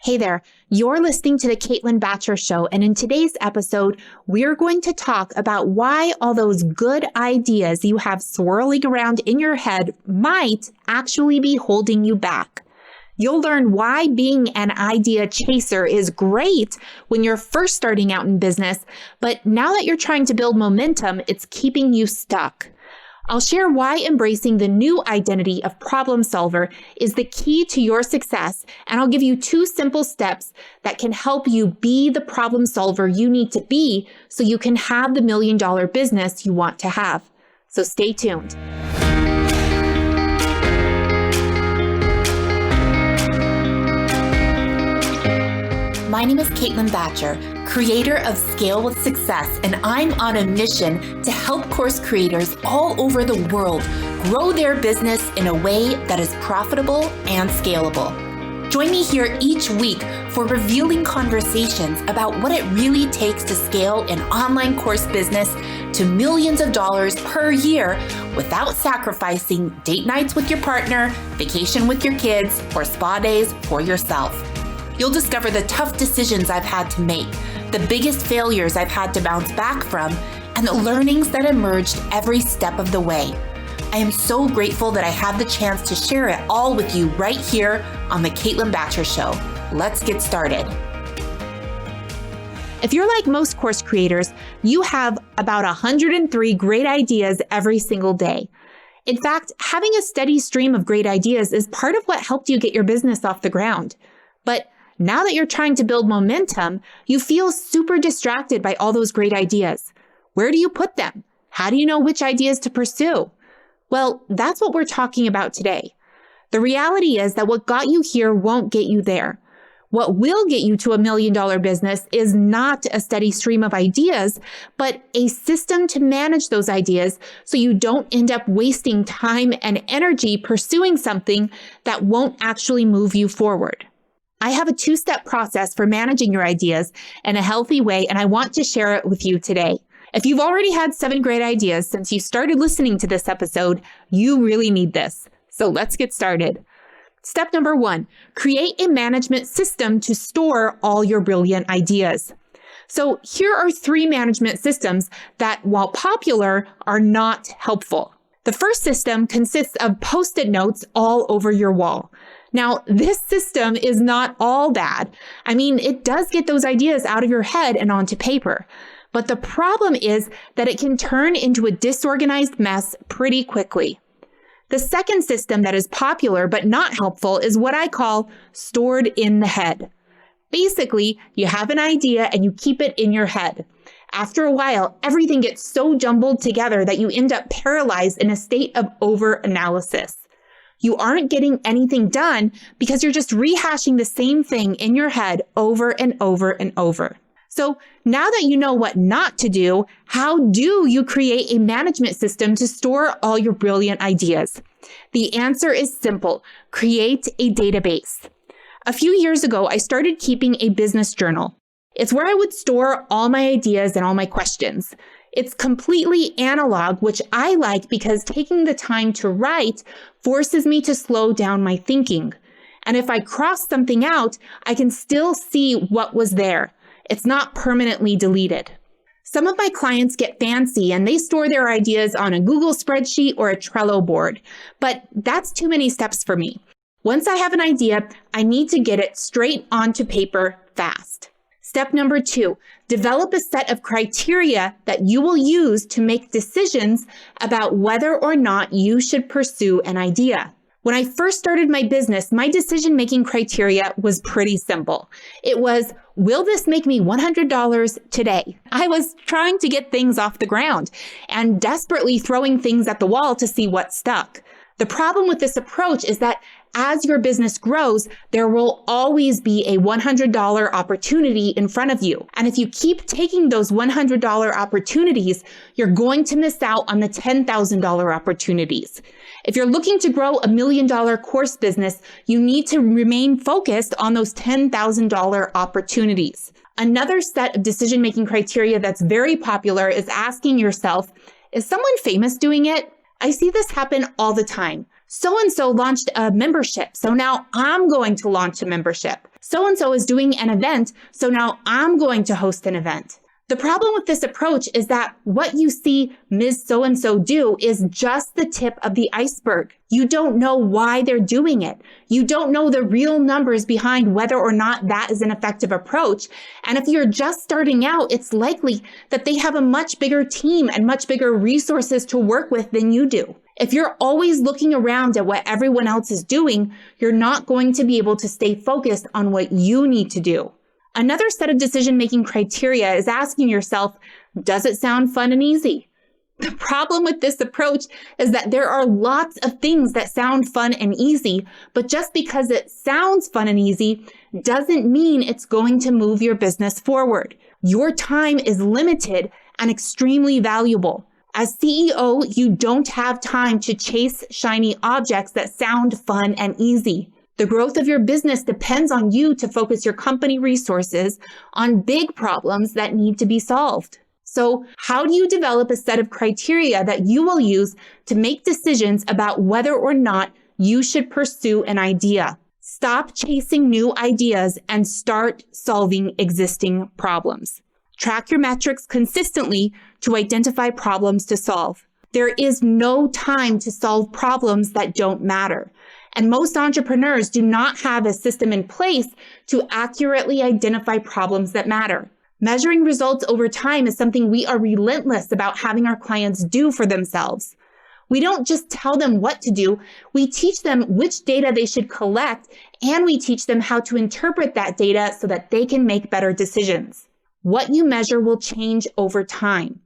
Hey there, you're listening to the Caitlin Batcher Show, and in today's episode, we're going to talk about why all those good ideas you have swirling around in your head might actually be holding you back. You'll learn why being an idea chaser is great when you're first starting out in business, but now that you're trying to build momentum, it's keeping you stuck. I'll share why embracing the new identity of problem solver is the key to your success, and I'll give you 2 simple steps that can help you be the problem solver you need to be so you can have the $1 million business you want to have. So stay tuned. My name is Caitlin Batcher, creator of Scale with Success, and I'm on a mission to help course creators all over the world grow their business in a way that is profitable and scalable. Join me here each week for revealing conversations about what it really takes to scale an online course business to millions of dollars per year without sacrificing date nights with your partner, vacation with your kids, or spa days for yourself. You'll discover the tough decisions I've had to make, the biggest failures I've had to bounce back from, and the learnings that emerged every step of the way. I am so grateful that I have the chance to share it all with you right here on the Caitlin Batcher Show. Let's get started. If you're like most course creators, you have about 103 great ideas every single day. In fact, having a steady stream of great ideas is part of what helped you get your business off the ground. But now that you're trying to build momentum, you feel super distracted by all those great ideas. Where do you put them? How do you know which ideas to pursue? Well, that's what we're talking about today. The reality is that what got you here won't get you there. What will get you to $1 million business is not a steady stream of ideas, but a system to manage those ideas so you don't end up wasting time and energy pursuing something that won't actually move you forward. I have a 2-step process for managing your ideas in a healthy way, and I want to share it with you today. If you've already had 7 great ideas since you started listening to this episode, you really need this. So let's get started. Step number 1, create a management system to store all your brilliant ideas. So here are 3 management systems that, while popular, are not helpful. The first system consists of Post-it notes all over your wall. Now, this system is not all bad. I mean, it does get those ideas out of your head and onto paper. But the problem is that it can turn into a disorganized mess pretty quickly. The second system that is popular but not helpful is what I call stored in the head. Basically, you have an idea and you keep it in your head. After a while, everything gets so jumbled together that you end up paralyzed in a state of over-analysis. You aren't getting anything done because you're just rehashing the same thing in your head over and over and over. So now that you know what not to do, how do you create a management system to store all your brilliant ideas? The answer is simple. Create a database. A few years ago, I started keeping a business journal. It's where I would store all my ideas and all my questions. It's completely analog, which I like because taking the time to write forces me to slow down my thinking. And if I cross something out, I can still see what was there. It's not permanently deleted. Some of my clients get fancy and they store their ideas on a Google spreadsheet or a Trello board, but that's too many steps for me. Once I have an idea, I need to get it straight onto paper fast. Step number 2, develop a set of criteria that you will use to make decisions about whether or not you should pursue an idea. When I first started my business, my decision-making criteria was pretty simple. It was, will this make me $100 today? I was trying to get things off the ground and desperately throwing things at the wall to see what stuck. The problem with this approach is that as your business grows, there will always be a $100 opportunity in front of you. And if you keep taking those $100 opportunities, you're going to miss out on the $10,000 opportunities. If you're looking to grow $1 million course business, you need to remain focused on those $10,000 opportunities. Another set of decision-making criteria that's very popular is asking yourself, is someone famous doing it? I see this happen all the time. So-and-so launched a membership, so now I'm going to launch a membership. So-and-so is doing an event, so now I'm going to host an event. The problem with this approach is that what you see Ms. So-and-so do is just the tip of the iceberg. You don't know why they're doing it. You don't know the real numbers behind whether or not that is an effective approach. And if you're just starting out, it's likely that they have a much bigger team and much bigger resources to work with than you do. If you're always looking around at what everyone else is doing, you're not going to be able to stay focused on what you need to do. Another set of decision-making criteria is asking yourself, does it sound fun and easy? The problem with this approach is that there are lots of things that sound fun and easy, but just because it sounds fun and easy doesn't mean it's going to move your business forward. Your time is limited and extremely valuable. As CEO, you don't have time to chase shiny objects that sound fun and easy. The growth of your business depends on you to focus your company resources on big problems that need to be solved. So how do you develop a set of criteria that you will use to make decisions about whether or not you should pursue an idea? Stop chasing new ideas and start solving existing problems. Track your metrics consistently to identify problems to solve. There is no time to solve problems that don't matter. And most entrepreneurs do not have a system in place to accurately identify problems that matter. Measuring results over time is something we are relentless about having our clients do for themselves. We don't just tell them what to do, we teach them which data they should collect, and we teach them how to interpret that data so that they can make better decisions. What you measure will change over time.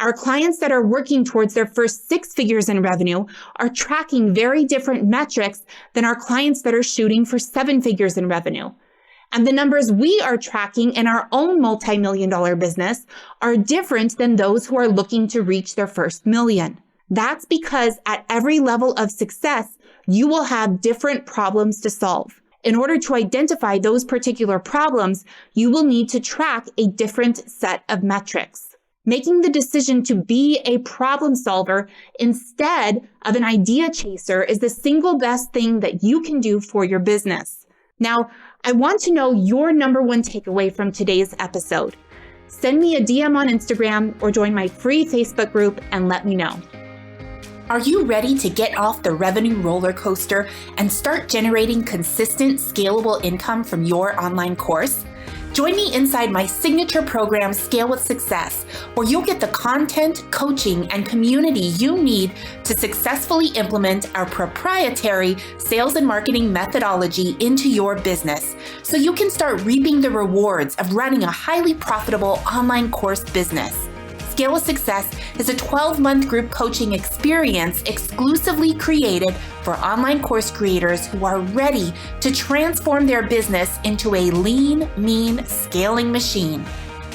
Our clients that are working towards their first 6 figures in revenue are tracking very different metrics than our clients that are shooting for 7 figures in revenue. And the numbers we are tracking in our own multi-million-dollar business are different than those who are looking to reach their first million. That's because at every level of success, you will have different problems to solve. In order to identify those particular problems, you will need to track a different set of metrics. Making the decision to be a problem solver instead of an idea chaser is the single best thing that you can do for your business. Now, I want to know your number one takeaway from today's episode. Send me a DM on Instagram or join my free Facebook group and let me know. Are you ready to get off the revenue roller coaster and start generating consistent, scalable income from your online course? Join me inside my signature program, Scale with Success, where you'll get the content, coaching, and community you need to successfully implement our proprietary sales and marketing methodology into your business, so you can start reaping the rewards of running a highly profitable online course business. Scale with Success is a 12-month group coaching experience exclusively created for online course creators who are ready to transform their business into a lean, mean, scaling machine.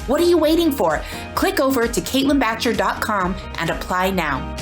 What are you waiting for? Click over to CaitlinBatcher.com and apply now.